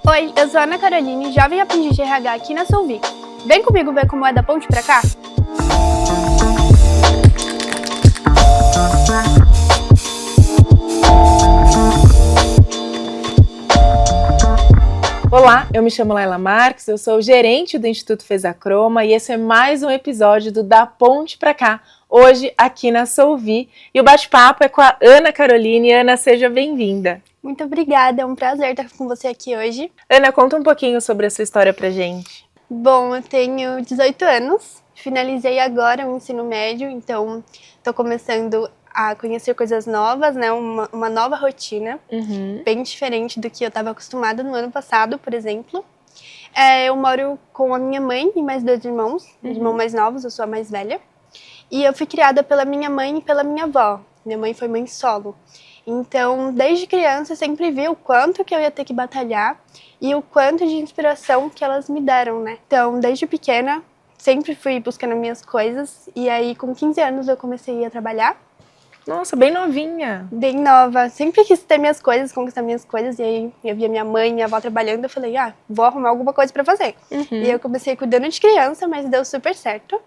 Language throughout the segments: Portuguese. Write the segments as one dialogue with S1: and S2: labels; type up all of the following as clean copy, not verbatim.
S1: Oi, eu sou a Ana Caroline, jovem aprendiz de RH aqui na Solvi. Vem comigo ver como é da ponte pra cá?
S2: Olá, eu me chamo Laila Marques, eu sou gerente do Instituto Fezacroma e esse é mais um episódio do Da Ponte Pra Cá, hoje aqui na Solvi. E o bate-papo é com a Ana Caroline. Ana, seja bem-vinda.
S1: Muito obrigada, é um prazer estar com você aqui hoje.
S2: Ana, conta um pouquinho sobre a sua história pra gente.
S1: Bom, eu tenho 18 anos, finalizei agora o ensino médio, então estou começando a conhecer coisas novas, né? Uma nova rotina, bem diferente do que eu estava acostumada no ano passado, por exemplo. Eu moro com a minha mãe e mais 2 irmãos, irmãos mais novos, eu sou a mais velha. E eu fui criada pela minha mãe e pela minha avó. Minha mãe foi mãe solo. Então, desde criança, eu sempre vi o quanto que eu ia ter que batalhar e o quanto de inspiração que elas me deram, né? Então, desde pequena, sempre fui buscando minhas coisas. E aí, com 15 anos, eu comecei a trabalhar.
S2: Nossa, bem novinha.
S1: Bem nova. Sempre quis ter minhas coisas, conquistar minhas coisas. E aí, eu via minha mãe e minha avó trabalhando. Eu falei, vou arrumar alguma coisa pra fazer. E aí, eu comecei cuidando de criança, mas deu super certo.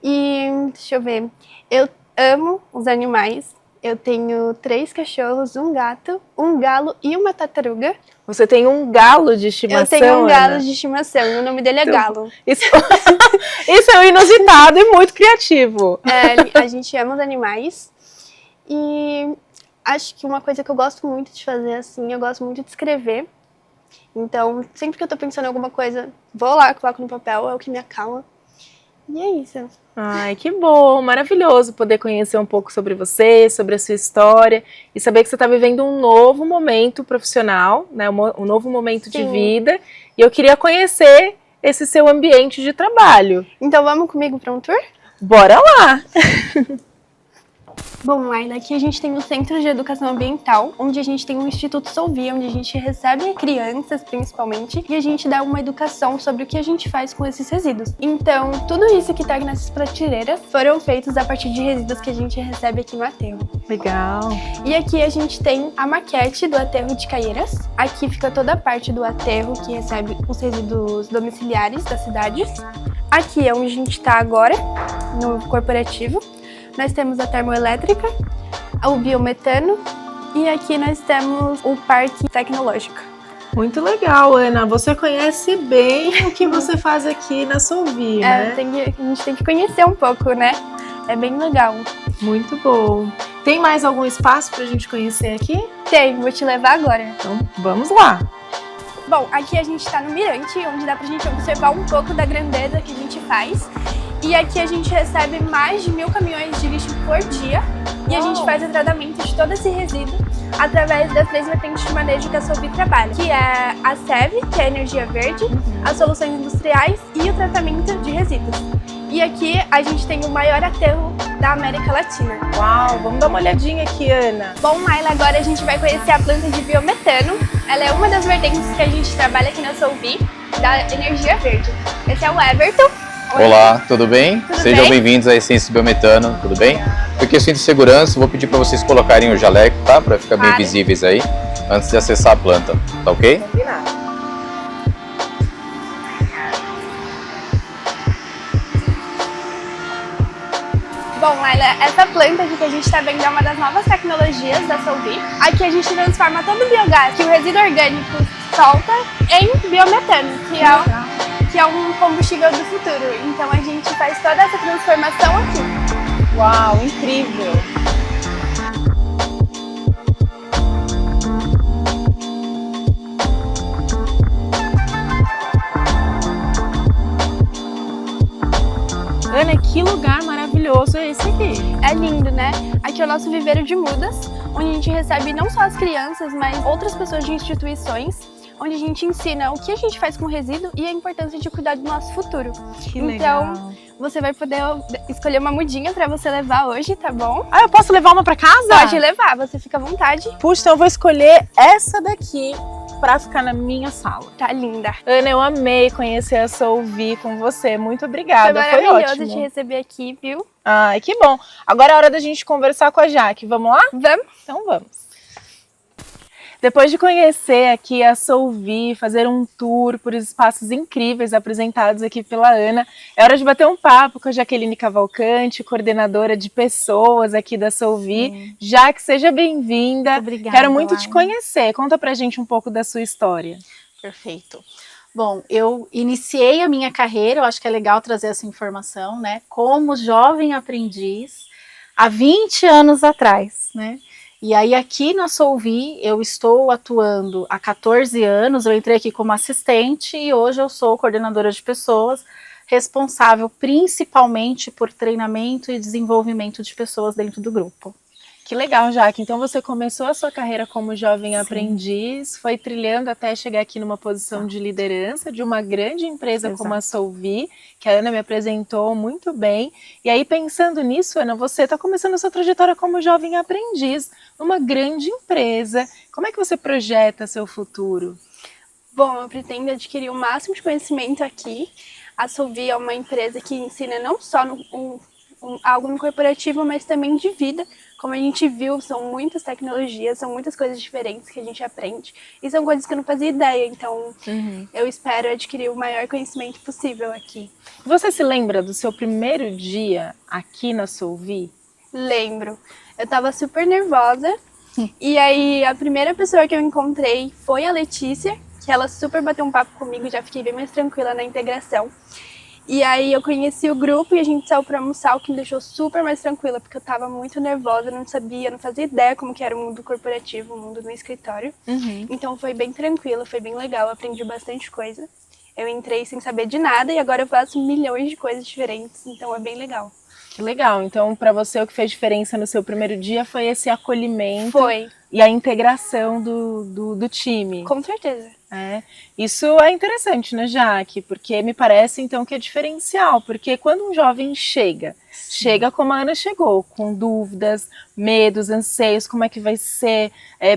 S1: E, deixa eu ver, eu amo os animais. Eu tenho 3 cachorros, um gato, um galo e uma tartaruga.
S2: Você tem um galo de estimação,
S1: Eu tenho um galo
S2: Ana?
S1: de estimação, o nome dele é Galo.
S2: Isso é um inusitado e muito criativo.
S1: A gente ama os animais. E acho que uma coisa que eu gosto muito de fazer, assim, eu gosto muito de escrever. Então, sempre que eu tô pensando em alguma coisa, vou lá, coloco no papel, é o que me acalma. E é isso.
S2: Ai, que bom, maravilhoso poder conhecer um pouco sobre você, sobre a sua história e saber que você está vivendo um novo momento profissional, né, um novo momento de vida. E eu queria conhecer esse seu ambiente de trabalho.
S1: Então vamos comigo para um tour?
S2: Bora lá!
S1: Bom, Laila, aqui a gente tem o Centro de Educação Ambiental, onde a gente tem o Instituto Solvi, onde a gente recebe crianças, principalmente, e a gente dá uma educação sobre o que a gente faz com esses resíduos. Então, tudo isso que tá nessas prateleiras foram feitos a partir de resíduos que a gente recebe aqui no aterro.
S2: Legal!
S1: E aqui a gente tem a maquete do aterro de Caieiras. Aqui fica toda a parte do aterro que recebe os resíduos domiciliares das cidades. Aqui é onde a gente tá agora, no corporativo. Nós temos a termoelétrica, o biometano e aqui nós temos o parque tecnológico.
S2: Muito legal, Ana. Você conhece bem o que você faz aqui na Solvi, né?
S1: A gente tem que conhecer um pouco, né? É bem legal.
S2: Muito bom. Tem mais algum espaço pra gente conhecer aqui?
S1: Tem, vou te levar agora.
S2: Então, vamos lá.
S1: Bom, aqui a gente tá no mirante, onde dá pra gente observar um pouco da grandeza que a gente faz. E aqui a gente recebe mais de 1000 caminhões de lixo por dia. E a gente faz o tratamento de todo esse resíduo através das 3 vertentes de manejo que a Solvi trabalha. Que é a SEV, que é a energia verde, as soluções industriais e o tratamento de resíduos. E aqui a gente tem o maior aterro da América Latina.
S2: Uau, vamos dar uma olhadinha aqui, Ana.
S1: Bom, Laila, agora a gente vai conhecer a planta de biometano. Ela é uma das vertentes que a gente trabalha aqui na Solvi, da energia verde. Esse é o Everton.
S3: Olá, tudo bem? Sejam
S1: bem?
S3: bem-vindos à Essência Biometano, tudo bem? Por questão de segurança, vou pedir para vocês colocarem o jaleco, tá? Para ficar bem visíveis aí, antes de acessar a planta, tá ok?
S2: Combinado.
S1: Bom, Laila, essa planta aqui que a gente está vendo é uma das novas tecnologias da Solvi. Aqui a gente transforma todo o biogás que o resíduo orgânico solta em biometano, que é um combustível do futuro. Então a gente faz toda essa transformação aqui.
S2: Uau, incrível! Ana, que lugar maravilhoso é esse aqui?
S1: É lindo, né? Aqui é o nosso viveiro de mudas, onde a gente recebe não só as crianças, mas outras pessoas de instituições, onde a gente ensina o que a gente faz com o resíduo e a importância de cuidar do nosso futuro.
S2: Que legal.
S1: Então, você vai poder escolher uma mudinha pra você levar hoje, tá bom?
S2: Ah, eu posso levar uma pra casa?
S1: Pode levar, você fica à vontade.
S2: Puxa, então eu vou escolher essa daqui pra ficar na minha sala.
S1: Tá linda.
S2: Ana, eu amei conhecer a Solvi com você. Muito obrigada,
S1: Foi
S2: foi
S1: maravilhoso
S2: ótimo.
S1: te receber aqui, viu?
S2: Ai, que bom. Agora é hora da gente conversar com a Jaque. Vamos lá?
S1: Vamos?
S2: Então vamos. Depois de conhecer aqui a Solvi, fazer um tour por espaços incríveis apresentados aqui pela Ana, é hora de bater um papo com a Jaqueline Cavalcante, coordenadora de pessoas aqui da Solvi. Jaque, seja bem-vinda.
S4: Obrigada.
S2: Quero muito te conhecer. Conta pra gente um pouco da sua história.
S4: Perfeito. Bom, eu iniciei a minha carreira, eu acho que é legal trazer essa informação, né? Como jovem aprendiz, há 20 anos atrás, né? E aí aqui na Solvi eu estou atuando há 14 anos, eu entrei aqui como assistente e hoje eu sou coordenadora de pessoas, responsável principalmente por treinamento e desenvolvimento de pessoas dentro do grupo.
S2: Que legal, Jaque. Então você começou a sua carreira como jovem aprendiz, foi trilhando até chegar aqui numa posição de liderança de uma grande empresa como a Solvi, que a Ana me apresentou muito bem. E aí, pensando nisso, Ana, você está começando a sua trajetória como jovem aprendiz numa grande empresa. Como é que você projeta seu futuro?
S1: Bom, eu pretendo adquirir o máximo de conhecimento aqui. A Solvi é uma empresa que ensina não só algo no corporativo, mas também de vida. Como a gente viu, são muitas tecnologias, são muitas coisas diferentes que a gente aprende. E são coisas que eu não fazia ideia, então eu espero adquirir o maior conhecimento possível aqui.
S2: Você se lembra do seu primeiro dia aqui na Solvi?
S1: Lembro. Eu tava super nervosa. E aí a primeira pessoa que eu encontrei foi a Letícia, que ela super bateu um papo comigo, já fiquei bem mais tranquila na integração. E aí eu conheci o grupo e a gente saiu pra almoçar, o que me deixou super mais tranquila, porque eu tava muito nervosa, não sabia, não fazia ideia como que era o mundo corporativo, o mundo no escritório. Então foi bem tranquilo, foi bem legal, aprendi bastante coisa. Eu entrei sem saber de nada e agora eu faço milhões de coisas diferentes, então é bem legal.
S2: Que legal, então pra você o que fez diferença no seu primeiro dia foi esse acolhimento.
S1: Foi.
S2: E a integração do time.
S1: Com certeza.
S2: Isso é interessante, né, Jaque? Porque me parece, então, que é diferencial. Porque quando um jovem chega como a Ana chegou, com dúvidas, medos, anseios, como é que vai ser,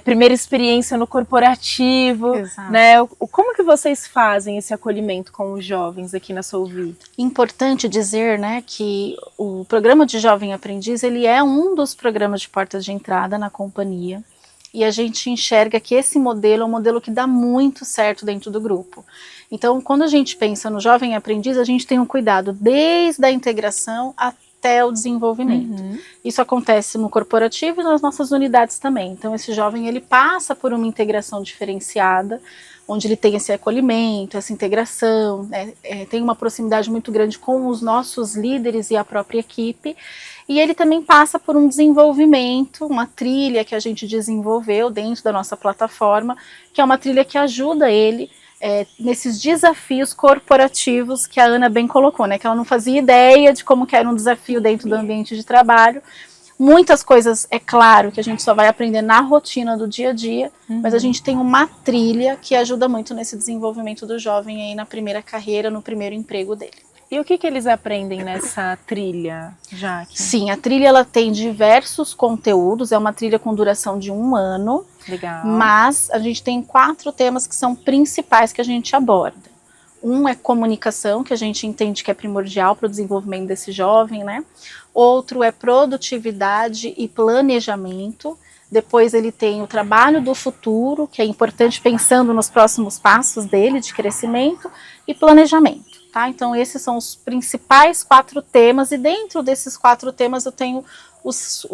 S2: primeira experiência no corporativo, né? Como que vocês fazem esse acolhimento com os jovens aqui na Solvi?
S4: Importante dizer, né, que o programa de Jovem Aprendiz, ele é um dos programas de portas de entrada na companhia. E a gente enxerga que esse modelo é um modelo que dá muito certo dentro do grupo. Então, quando a gente pensa no jovem aprendiz, a gente tem um cuidado desde a integração até o desenvolvimento. Isso acontece no corporativo e nas nossas unidades também. Então, esse jovem, ele passa por uma integração diferenciada, onde ele tem esse acolhimento, essa integração, né? Tem uma proximidade muito grande com os nossos líderes e a própria equipe. E ele também passa por um desenvolvimento, uma trilha que a gente desenvolveu dentro da nossa plataforma, que é uma trilha que ajuda ele nesses desafios corporativos que a Ana bem colocou, né? Que ela não fazia ideia de como que era um desafio dentro do ambiente de trabalho. Muitas coisas, é claro, que a gente só vai aprender na rotina do dia a dia, mas a gente tem uma trilha que ajuda muito nesse desenvolvimento do jovem aí na primeira carreira, no primeiro emprego dele.
S2: E o que eles aprendem nessa trilha, Jaque?
S4: Sim, a trilha ela tem diversos conteúdos, é uma trilha com duração de 1 ano.
S2: Legal.
S4: Mas a gente tem 4 temas que são principais que a gente aborda. Um é comunicação, que a gente entende que é primordial para o desenvolvimento desse jovem, né? Outro é produtividade e planejamento. Depois ele tem o trabalho do futuro, que é importante pensando nos próximos passos dele de crescimento, e planejamento. Tá? Então esses são os principais 4 temas, e dentro desses 4 temas eu tenho os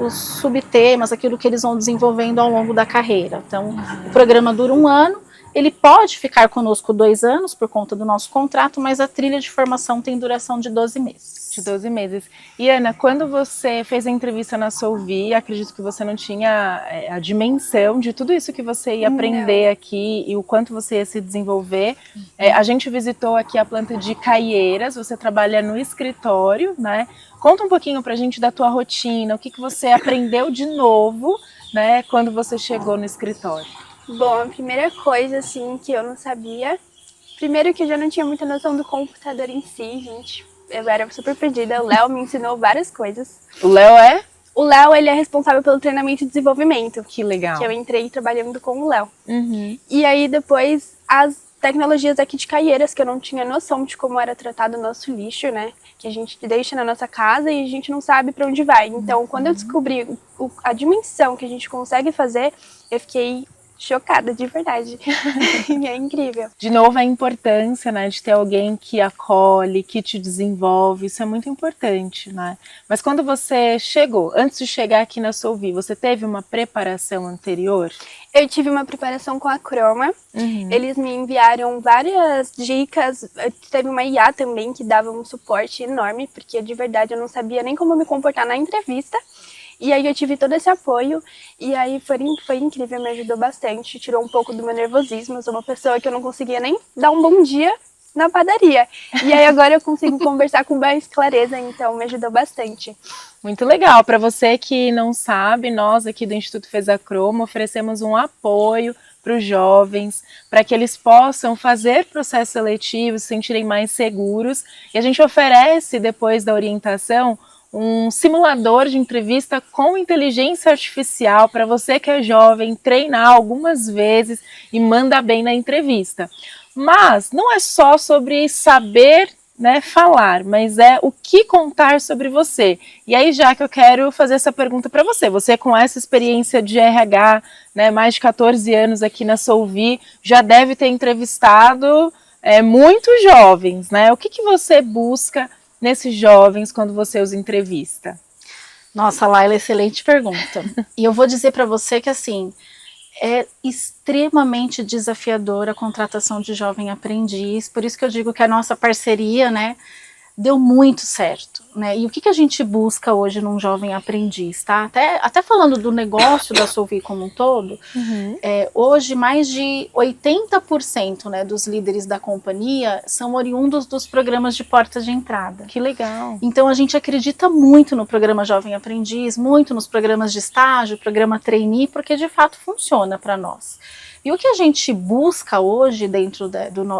S4: subtemas, aquilo que eles vão desenvolvendo ao longo da carreira. Então o programa dura 1 ano, ele pode ficar conosco 2 anos por conta do nosso contrato, mas a trilha de formação tem duração de 12 meses.
S2: De 12 meses. E Ana, quando você fez a entrevista na Solvi, acredito que você não tinha a dimensão de tudo isso que você ia aprender aqui e o quanto você ia se desenvolver. A gente visitou aqui a planta de Caieiras, você trabalha no escritório, né? Conta um pouquinho pra gente da tua rotina, o que você aprendeu de novo, né, quando você chegou no escritório.
S1: Bom, a primeira coisa, assim, que eu não sabia, primeiro que eu já não tinha muita noção do computador em si, gente. Eu era super perdida, o Léo me ensinou várias coisas.
S2: O Léo é?
S1: O Léo, ele é responsável pelo treinamento e desenvolvimento.
S2: Que legal.
S1: Que eu entrei trabalhando com o Léo. E aí depois, as tecnologias aqui de Caieiras, que eu não tinha noção de como era tratado o nosso lixo, né? Que a gente deixa na nossa casa e a gente não sabe para onde vai. Então, quando eu descobri a dimensão que a gente consegue fazer, eu fiquei chocada, de verdade. E é incrível.
S2: De novo, a importância, né, de ter alguém que acolhe, que te desenvolve, isso é muito importante, né? Mas quando você chegou, antes de chegar aqui na Solvi, você teve uma preparação anterior?
S1: Eu tive uma preparação com a Croma. Eles me enviaram várias dicas. Teve uma IA também que dava um suporte enorme, porque de verdade eu não sabia nem como me comportar na entrevista. E aí eu tive todo esse apoio, e aí foi incrível, me ajudou bastante, tirou um pouco do meu nervosismo. Eu sou uma pessoa que eu não conseguia nem dar um bom dia na padaria. E aí agora eu consigo conversar com mais clareza, então me ajudou bastante.
S2: Muito legal. Para você que não sabe, nós aqui do Instituto Fez-a-Croma oferecemos um apoio para os jovens, para que eles possam fazer processos seletivos, se sentirem mais seguros. E a gente oferece, depois da orientação, um simulador de entrevista com inteligência artificial para você que é jovem treinar algumas vezes e manda bem na entrevista. Mas não é só sobre saber, né, falar, mas é o que contar sobre você. E aí, já que eu quero fazer essa pergunta para você, você com essa experiência de RH, né, mais de 14 anos aqui na Solvi, já deve ter entrevistado muitos jovens, né? O que você busca nesses jovens quando você os entrevista?
S4: Nossa, Laila, excelente pergunta. E eu vou dizer para você que, assim, é extremamente desafiadora a contratação de jovem aprendiz, por isso que eu digo que a nossa parceria, né, deu muito certo, né? E o que a gente busca hoje num jovem aprendiz, tá? Até falando do negócio da Solvi como um todo, hoje mais de 80%, né, dos líderes da companhia são oriundos dos programas de porta de entrada.
S2: Que legal!
S4: Então a gente acredita muito no programa Jovem Aprendiz, muito nos programas de estágio, programa trainee, porque de fato funciona para nós. E o que a gente busca hoje dentro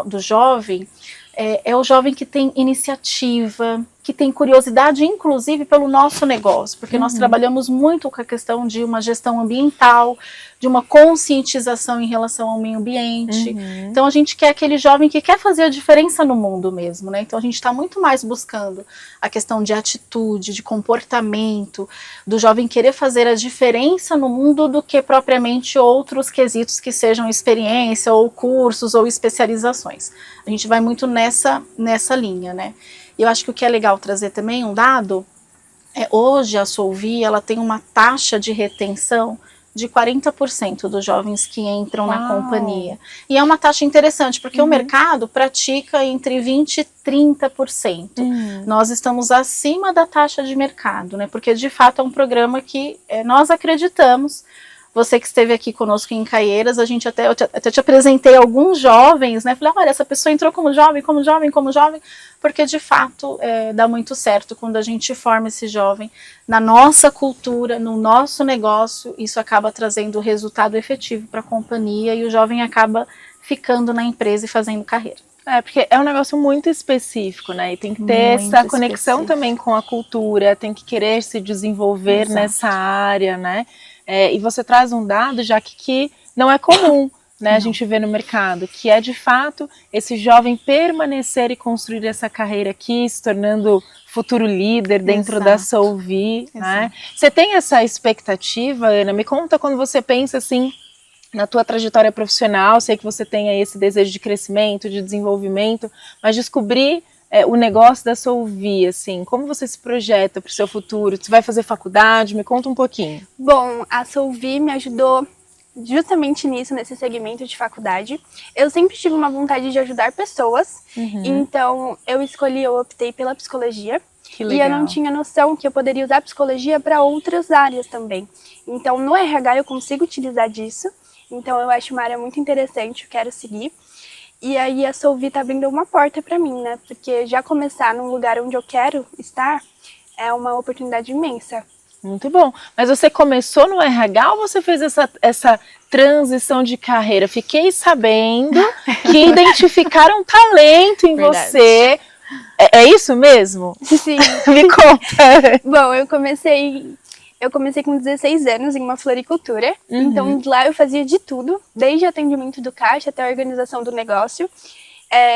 S4: do jovem é o jovem que tem iniciativa, que tem curiosidade, inclusive, pelo nosso negócio, porque nós trabalhamos muito com a questão de uma gestão ambiental, de uma conscientização em relação ao meio ambiente. Então, a gente quer aquele jovem que quer fazer a diferença no mundo mesmo, né? Então, a gente está muito mais buscando a questão de atitude, de comportamento, do jovem querer fazer a diferença no mundo do que propriamente outros quesitos que sejam experiência, ou cursos, ou especializações. A gente vai muito nessa linha, né? E eu acho que o que é legal trazer também, um dado, hoje a Solvi, ela tem uma taxa de retenção de 40% dos jovens que entram na companhia. E é uma taxa interessante, porque o mercado pratica entre 20% e 30%. Nós estamos acima da taxa de mercado, né? Porque de fato é um programa que nós acreditamos. Você que esteve aqui conosco em Caieiras, eu até te apresentei alguns jovens, né? Falei, olha, essa pessoa entrou como jovem, porque de fato dá muito certo quando a gente forma esse jovem na nossa cultura, no nosso negócio. Isso acaba trazendo resultado efetivo para a companhia e o jovem acaba ficando na empresa e fazendo carreira.
S2: Porque é um negócio muito específico, né? E tem que ter essa conexão também com a cultura, tem que querer se desenvolver nessa área, né? E você traz um dado, já que não é comum, né, a gente vê no mercado, que é de fato esse jovem permanecer e construir essa carreira aqui, se tornando futuro líder dentro da Solvi, né? Você tem essa expectativa, Ana? Me conta quando você pensa assim, na tua trajetória profissional, sei que você tem aí esse desejo de crescimento, de desenvolvimento, mas descobrir o negócio da Solvi, assim, como você se projeta para o seu futuro? Você vai fazer faculdade? Me conta um pouquinho.
S1: Bom, a Solvi me ajudou justamente nisso, nesse segmento de faculdade. Eu sempre tive uma vontade de ajudar pessoas, então eu optei pela psicologia.
S2: Que legal.
S1: E eu não tinha noção que eu poderia usar a psicologia para outras áreas também. Então, no RH eu consigo utilizar disso, então eu acho uma área muito interessante, eu quero seguir. E aí a Solvi tá abrindo uma porta para mim, né? Porque já começar num lugar onde eu quero estar é uma oportunidade imensa.
S2: Muito bom. Mas você começou no RH ou você fez essa transição de carreira? Fiquei sabendo que identificaram talento em você. É isso mesmo?
S1: Sim.
S2: Me conta.
S1: Bom, eu comecei com 16 anos em uma floricultura. Então, lá eu fazia de tudo, desde atendimento do caixa até a organização do negócio.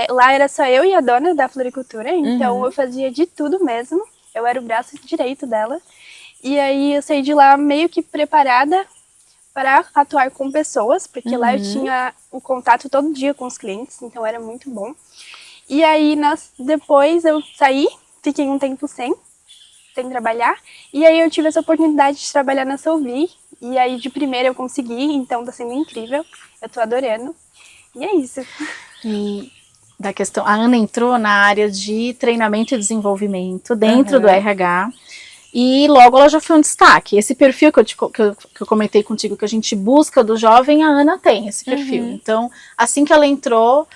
S1: Lá era só eu e a dona da floricultura, então eu fazia de tudo mesmo. Eu era o braço direito dela. E aí eu saí de lá meio que preparada para atuar com pessoas, porque lá eu tinha o contato todo dia com os clientes, então era muito bom. E aí depois eu saí, fiquei um tempo sem trabalhar, e aí eu tive essa oportunidade de trabalhar na Solvi, e aí de primeira eu consegui, então tá sendo incrível, eu tô adorando, e é isso.
S4: E da questão, a Ana entrou na área de treinamento e desenvolvimento dentro do RH, e logo ela já foi um destaque. Esse perfil que eu comentei contigo, que a gente busca do jovem, a Ana tem esse perfil. Então, assim que ela entrou,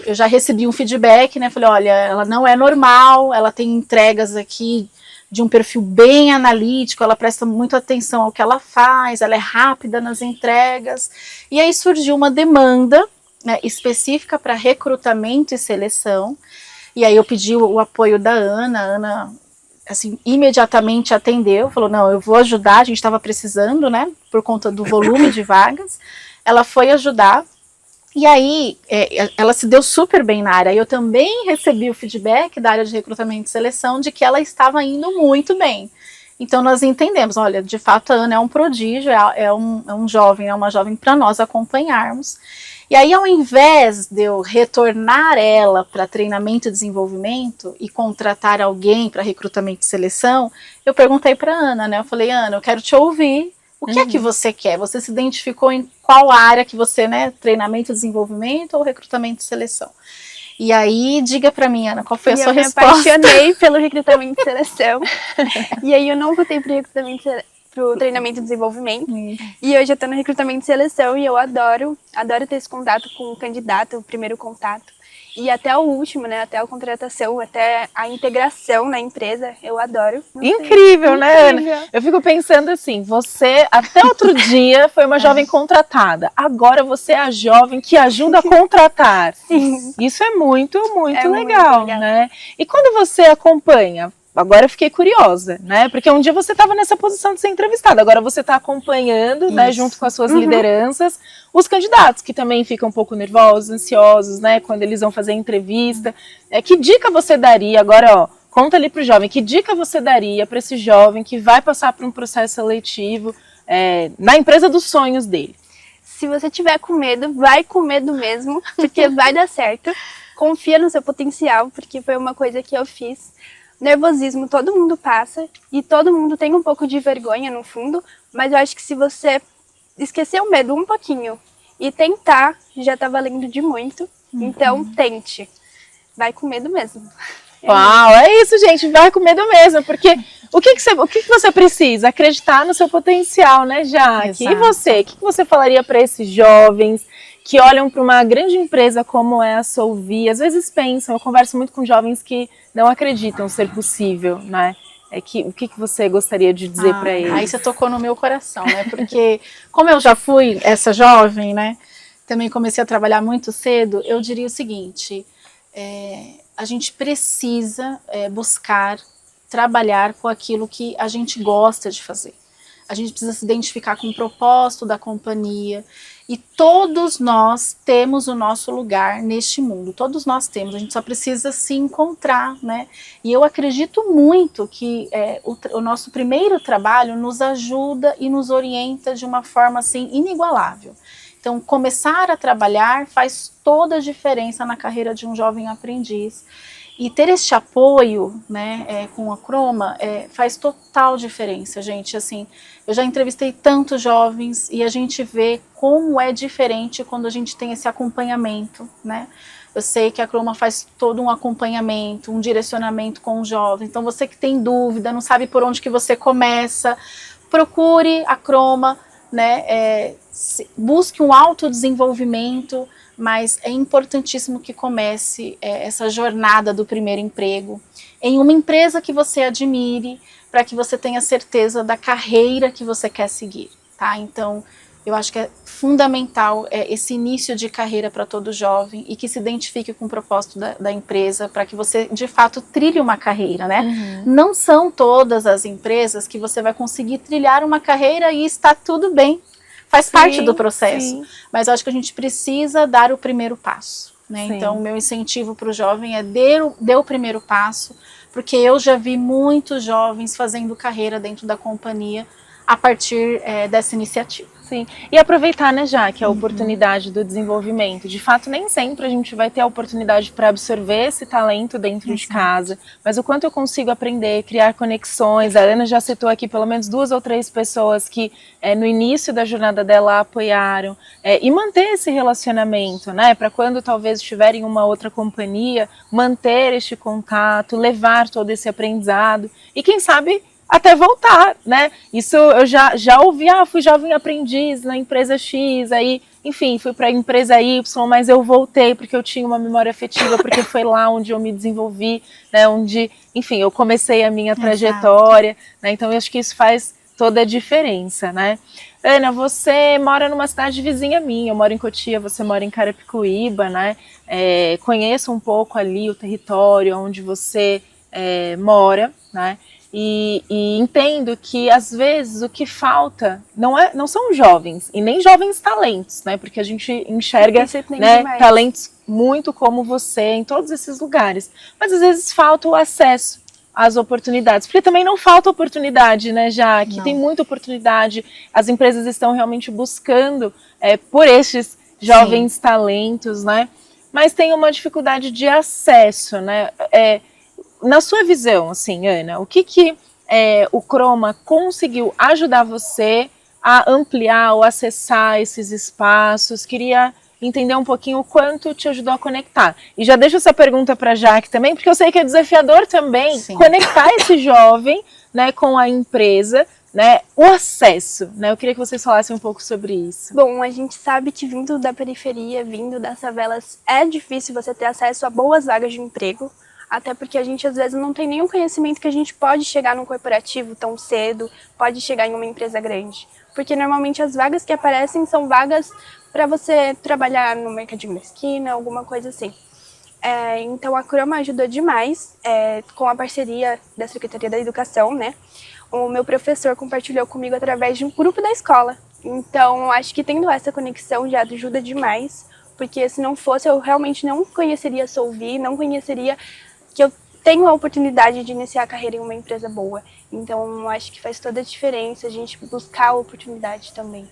S4: eu já recebi um feedback, né? Falei, olha, ela não é normal, ela tem entregas aqui de um perfil bem analítico, ela presta muita atenção ao que ela faz, ela é rápida nas entregas. E aí surgiu uma demanda, né, específica para recrutamento e seleção. E aí eu pedi o apoio da Ana. A Ana, assim, imediatamente atendeu, falou, não, eu vou ajudar, a gente estava precisando, né, por conta do volume de vagas. Ela foi ajudar. E aí, ela se deu super bem na área. Eu também recebi o feedback da área de recrutamento e seleção de que ela estava indo muito bem. Então, nós entendemos, olha, de fato, a Ana é um prodígio, é um jovem, é uma jovem para nós acompanharmos. E aí, ao invés de eu retornar ela para treinamento e desenvolvimento e contratar alguém para recrutamento e seleção, eu perguntei para a Ana, né? Eu falei, Ana, eu quero te ouvir. O que é que você quer? Você se identificou em qual área que você, né? Treinamento e desenvolvimento ou recrutamento e seleção? E aí, diga pra mim, Ana, qual foi a sua resposta?
S1: Eu me apaixonei pelo recrutamento e seleção. E aí eu não voltei pro treinamento e desenvolvimento. E hoje eu tô no recrutamento e seleção e eu adoro ter esse contato com o candidato, o primeiro contato. E até o último, né? Até a contratação, até a integração na empresa, eu adoro.
S2: Incrível, né, Ana? Eu fico pensando assim, você até outro dia foi uma jovem contratada, agora você é a jovem que ajuda a contratar.
S1: Sim.
S2: Isso é muito legal,
S1: muito legal,
S2: né? E quando você acompanha, agora eu fiquei curiosa, né? Porque um dia você estava nessa posição de ser entrevistada, agora você está acompanhando, né, junto com as suas lideranças, os candidatos que também ficam um pouco nervosos, ansiosos, né, quando eles vão fazer entrevista. Que dica você daria agora, ó? Conta ali pro jovem, que dica você daria para esse jovem que vai passar por um processo seletivo na empresa dos sonhos dele?
S1: Se você tiver com medo, vai com medo mesmo, porque vai dar certo. Confia no seu potencial, porque foi uma coisa que eu fiz. Nervosismo todo mundo passa e todo mundo tem um pouco de vergonha no fundo, mas eu acho que se você esquecer o medo um pouquinho e tentar, já tá valendo de muito. Então, tente. Vai com medo mesmo.
S2: Uau, é isso, gente, vai com medo mesmo, porque o que você precisa? Acreditar no seu potencial, né, Jaque? E você? O que você falaria para esses jovens que olham para uma grande empresa como é a Solvi? Às vezes pensam, eu converso muito com jovens que não acreditam ser possível, né? O que você gostaria de dizer para eles?
S4: Aí você tocou no meu coração, né? Porque como eu já fui essa jovem, né? Também comecei a trabalhar muito cedo, eu diria o seguinte, a gente precisa buscar trabalhar com aquilo que a gente gosta de fazer. A gente precisa se identificar com o propósito da companhia. E todos nós temos o nosso lugar neste mundo, todos nós temos, a gente só precisa se encontrar, né? E eu acredito muito que o nosso primeiro trabalho nos ajuda e nos orienta de uma forma assim inigualável. Então, começar a trabalhar faz toda a diferença na carreira de um jovem aprendiz. E ter este apoio, né, com a Croma, faz total diferença, gente. Assim, eu já entrevistei tantos jovens e a gente vê como é diferente quando a gente tem esse acompanhamento, né? Eu sei que a Croma faz todo um acompanhamento, um direcionamento com o jovem. Então, você que tem dúvida, não sabe por onde que você começa, procure a Croma, né? Busque um autodesenvolvimento, mas é importantíssimo que comece essa jornada do primeiro emprego em uma empresa que você admire, para que você tenha certeza da carreira que você quer seguir, tá? Então, Eu acho que é fundamental esse início de carreira para todo jovem e que se identifique com o propósito da empresa para que você, de fato, trilhe uma carreira, né? Não são todas as empresas que você vai conseguir trilhar uma carreira e está tudo bem. Faz parte do processo. Mas eu acho que a gente precisa dar o primeiro passo, né? Então, o meu incentivo para o jovem é dê o primeiro passo, porque eu já vi muitos jovens fazendo carreira dentro da companhia a partir dessa iniciativa.
S2: Sim, e aproveitar, né, Jaque, a oportunidade do desenvolvimento. De fato, nem sempre a gente vai ter a oportunidade para absorver esse talento dentro de casa, mas o quanto eu consigo aprender, criar conexões. A Ana já citou aqui pelo menos 2 ou 3 pessoas que no início da jornada dela a apoiaram, e manter esse relacionamento, né, para quando talvez estiver em uma outra companhia, manter este contato, levar todo esse aprendizado e quem sabe até voltar, né? Isso eu já ouvi, fui jovem aprendiz na empresa X, aí, enfim, fui para a empresa Y, mas eu voltei porque eu tinha uma memória afetiva, porque foi lá onde eu me desenvolvi, né? Onde, enfim, eu comecei a minha trajetória, né? Então eu acho que isso faz toda a diferença, né? Ana, você mora numa cidade vizinha minha, eu moro em Cotia, você mora em Carapicuíba, né? Conheço um pouco ali o território onde você mora, né? E entendo que às vezes o que falta não são jovens e nem jovens talentos, né? Porque a gente enxerga, né, talentos muito como você em todos esses lugares, mas às vezes falta o acesso às oportunidades, porque também não falta oportunidade, né, Jaque? Tem muita oportunidade, as empresas estão realmente buscando por estes jovens talentos, né? Mas tem uma dificuldade de acesso, né? Na sua visão, assim, Ana, o que o Croma conseguiu ajudar você a ampliar ou acessar esses espaços? Queria entender um pouquinho o quanto te ajudou a conectar. E já deixo essa pergunta para a Jaque também, porque eu sei que é desafiador também conectar esse jovem, né, com a empresa, né, o acesso, né? Eu queria que vocês falassem um pouco sobre isso.
S1: Bom, a gente sabe que vindo da periferia, vindo das favelas, é difícil você ter acesso a boas vagas de emprego. Até porque a gente às vezes não tem nenhum conhecimento que a gente pode chegar num corporativo tão cedo, pode chegar em uma empresa grande. Porque normalmente as vagas que aparecem são vagas para você trabalhar no mercadinho da esquina, alguma coisa assim. Então a Croma ajudou demais com a parceria da Secretaria da Educação, né? O meu professor compartilhou comigo através de um grupo da escola. Então acho que tendo essa conexão já ajuda demais, porque se não fosse eu realmente não conheceria Solvi, não conheceria que eu tenho a oportunidade de iniciar a carreira em uma empresa boa. Então, acho que faz toda a diferença a gente buscar a oportunidade também.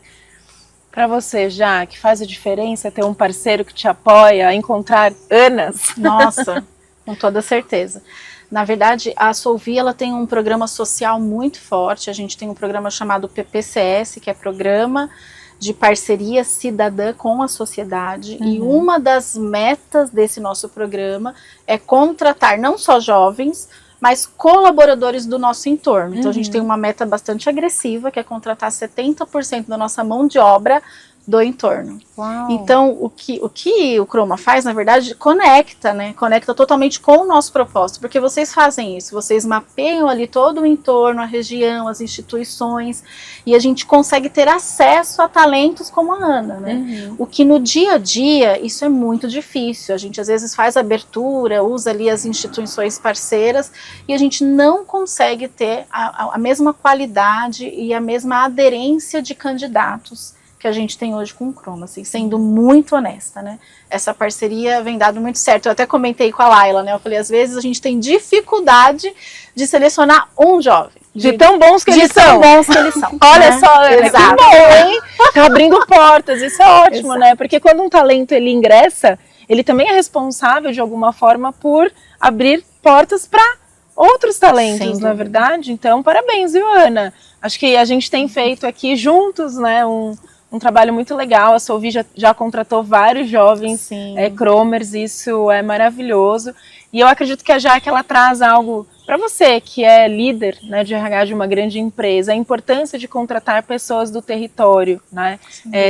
S2: Para você, Jaque, faz a diferença ter um parceiro que te apoia a encontrar Anas?
S4: Nossa, com toda certeza. Na verdade, a Solvi, ela tem um programa social muito forte. A gente tem um programa chamado PPCS, que é Programa de Parceria Cidadã com a Sociedade, e uma das metas desse nosso programa é contratar não só jovens, mas colaboradores do nosso entorno. Então a gente tem uma meta bastante agressiva, que é contratar 70% da nossa mão de obra do entorno.
S2: Uau.
S4: Então, o que o Croma faz, na verdade, conecta, né? Conecta totalmente com o nosso propósito, porque vocês fazem isso, vocês mapeiam ali todo o entorno, a região, as instituições, e a gente consegue ter acesso a talentos como a Ana, né? O que no dia a dia, isso é muito difícil. A gente às vezes faz abertura, usa ali as instituições parceiras, e a gente não consegue ter a mesma qualidade e a mesma aderência de candidatos que a gente tem hoje com o Croma, assim, sendo muito honesta, né? Essa parceria vem dado muito certo. Eu até comentei com a Laila, né? Eu falei, às vezes a gente tem dificuldade de selecionar um jovem.
S2: De tão bons que eles são.
S4: De tão bons que eles são.
S2: Olha
S4: né?
S2: só, Ana,
S4: Exato.
S2: que bom, hein? Tá abrindo portas, isso é ótimo, né? Porque quando um talento ele ingressa, ele também é responsável de alguma forma por abrir portas para outros talentos, na verdade. Então, parabéns, viu, Ana? Acho que a gente tem feito aqui juntos, né, um trabalho muito legal. A Solvi já contratou vários jovens Cromers, isso é maravilhoso. E eu acredito que a Jaque, ela traz algo para você, que é líder, né, de RH de uma grande empresa, a importância de contratar pessoas do território, né?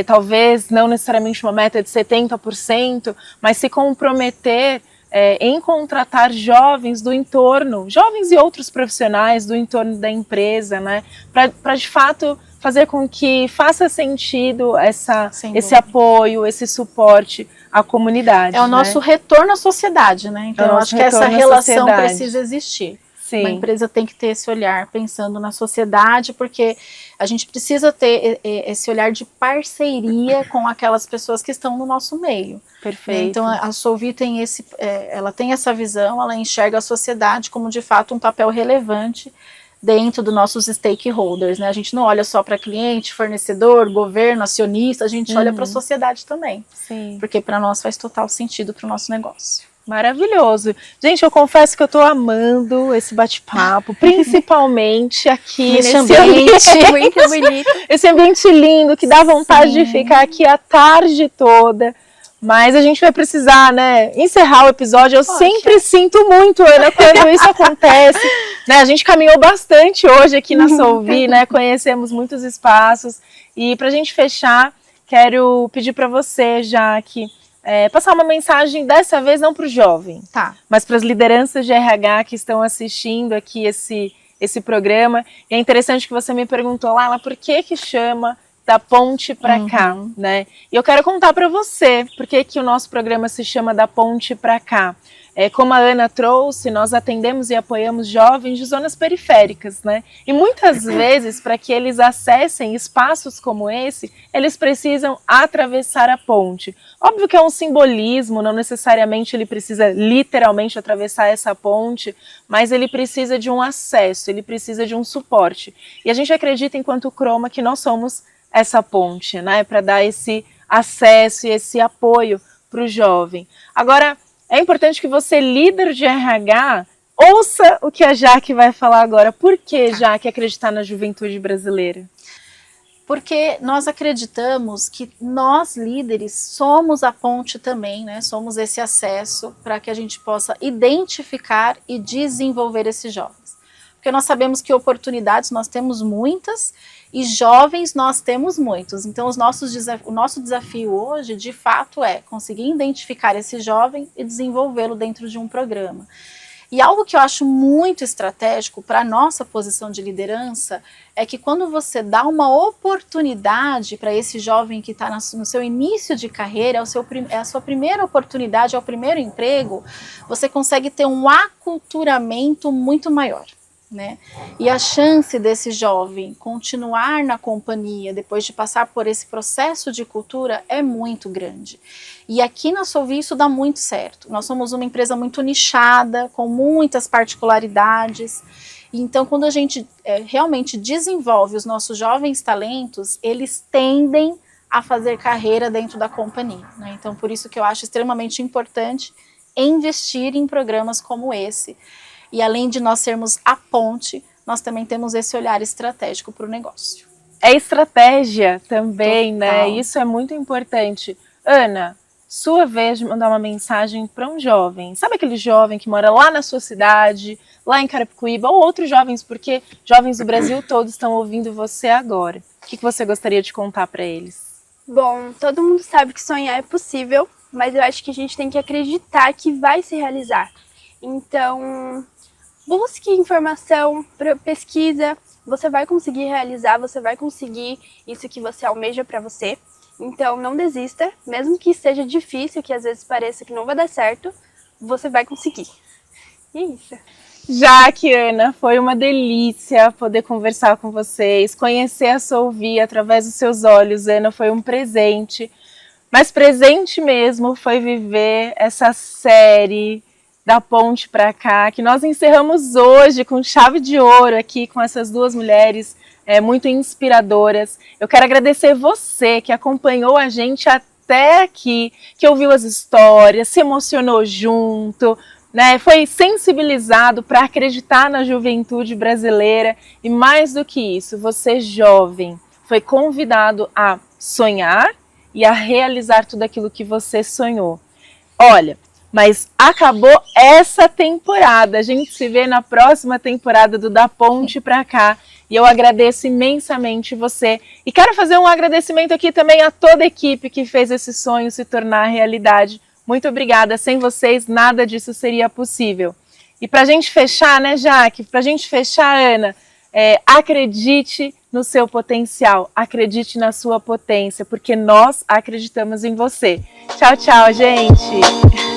S2: Talvez não necessariamente uma meta de 70%, mas se comprometer em contratar jovens do entorno, jovens e outros profissionais do entorno da empresa, né, para de fato fazer com que faça sentido
S4: Sem
S2: esse
S4: dúvida.
S2: apoio, esse suporte à comunidade.
S4: É o nosso retorno à sociedade, né? Então, eu acho que essa relação precisa existir.
S2: Sim.
S4: Uma empresa tem que ter esse olhar pensando na sociedade, porque a gente precisa ter esse olhar de parceria com aquelas pessoas que estão no nosso meio.
S2: Perfeito.
S4: Então, a Solvi tem ela tem essa visão, ela enxerga a sociedade como, de fato, um papel relevante dentro dos nossos stakeholders, né? A gente não olha só para cliente, fornecedor, governo, acionista, a gente olha para a sociedade também.
S2: Sim.
S4: Porque para nós faz total sentido para o nosso negócio.
S2: Maravilhoso. Gente, eu confesso que eu tô amando esse bate-papo, principalmente aqui nesse ambiente.
S1: Muito bonito.
S2: Esse ambiente lindo, que dá vontade de ficar aqui a tarde toda. Mas a gente vai precisar, né, encerrar o episódio. Eu sempre sinto muito, Ana, quando isso acontece. Né, a gente caminhou bastante hoje aqui na Solvi, né, conhecemos muitos espaços. E pra gente fechar, quero pedir para você, Jaque, passar uma mensagem, dessa vez não para o jovem, mas para as lideranças de RH que estão assistindo aqui esse programa. E é interessante que você me perguntou, Laila, por que chama Da Ponte para Cá, né? E eu quero contar para você por que o nosso programa se chama Da Ponte para Cá. Como a Ana trouxe, nós atendemos e apoiamos jovens de zonas periféricas, né? E muitas vezes, para que eles acessem espaços como esse, eles precisam atravessar a ponte. Óbvio que é um simbolismo, não necessariamente ele precisa literalmente atravessar essa ponte, mas ele precisa de um acesso, ele precisa de um suporte. E a gente acredita, enquanto Croma, que nós somos essa ponte, né? Para dar esse acesso e esse apoio para o jovem. Agora, é importante que você, líder de RH, ouça o que a Jaque vai falar agora. Por que, Jaque, acreditar na juventude brasileira?
S4: Porque nós acreditamos que nós, líderes, somos a ponte também, né? Somos esse acesso para que a gente possa identificar e desenvolver esses jovens. Porque nós sabemos que oportunidades nós temos muitas e jovens nós temos muitos. Então, o nosso desafio hoje, de fato, é conseguir identificar esse jovem e desenvolvê-lo dentro de um programa. E algo que eu acho muito estratégico para a nossa posição de liderança é que quando você dá uma oportunidade para esse jovem que está no seu início de carreira, é a sua primeira oportunidade, é o primeiro emprego, você consegue ter um aculturamento muito maior. Né? E a chance desse jovem continuar na companhia depois de passar por esse processo de cultura é muito grande. E aqui na Solvi isso dá muito certo. Nós somos uma empresa muito nichada, com muitas particularidades. Então, quando a gente realmente desenvolve os nossos jovens talentos, eles tendem a fazer carreira dentro da companhia. Né? Então, por isso que eu acho extremamente importante investir em programas como esse. E além de nós sermos a ponte, nós também temos esse olhar estratégico para o negócio.
S2: É estratégia também,
S4: Total.
S2: né? Isso é muito importante. Ana, sua vez de mandar uma mensagem para um jovem. Sabe aquele jovem que mora lá na sua cidade, lá em Carapicuíba, ou outros jovens, porque jovens do Brasil todo estão ouvindo você agora. O que você gostaria de contar para eles?
S1: Bom, todo mundo sabe que sonhar é possível, mas eu acho que a gente tem que acreditar que vai se realizar. Então, busque informação, pesquisa, você vai conseguir realizar, você vai conseguir isso que você almeja para você. Então não desista, mesmo que seja difícil, que às vezes pareça que não vai dar certo, você vai conseguir. E é isso.
S2: Jaque, Ana, foi uma delícia poder conversar com vocês, conhecer a Solvi através dos seus olhos, Ana, foi um presente. Mas presente mesmo foi viver essa série Da Ponte para Cá, que nós encerramos hoje com chave de ouro aqui com essas duas mulheres muito inspiradoras. Eu quero agradecer você que acompanhou a gente até aqui, que ouviu as histórias, se emocionou junto, né? Foi sensibilizado para acreditar na juventude brasileira e mais do que isso, você jovem foi convidado a sonhar e a realizar tudo aquilo que você sonhou. Olha, mas acabou essa temporada. A gente se vê na próxima temporada do Da Ponte para Cá. E eu agradeço imensamente você. E quero fazer um agradecimento aqui também a toda a equipe que fez esse sonho se tornar realidade. Muito obrigada. Sem vocês, nada disso seria possível. E para a gente fechar, né, Jaque? Para a gente fechar, Ana, acredite no seu potencial, acredite na sua potência, porque nós acreditamos em você. Tchau, tchau, gente!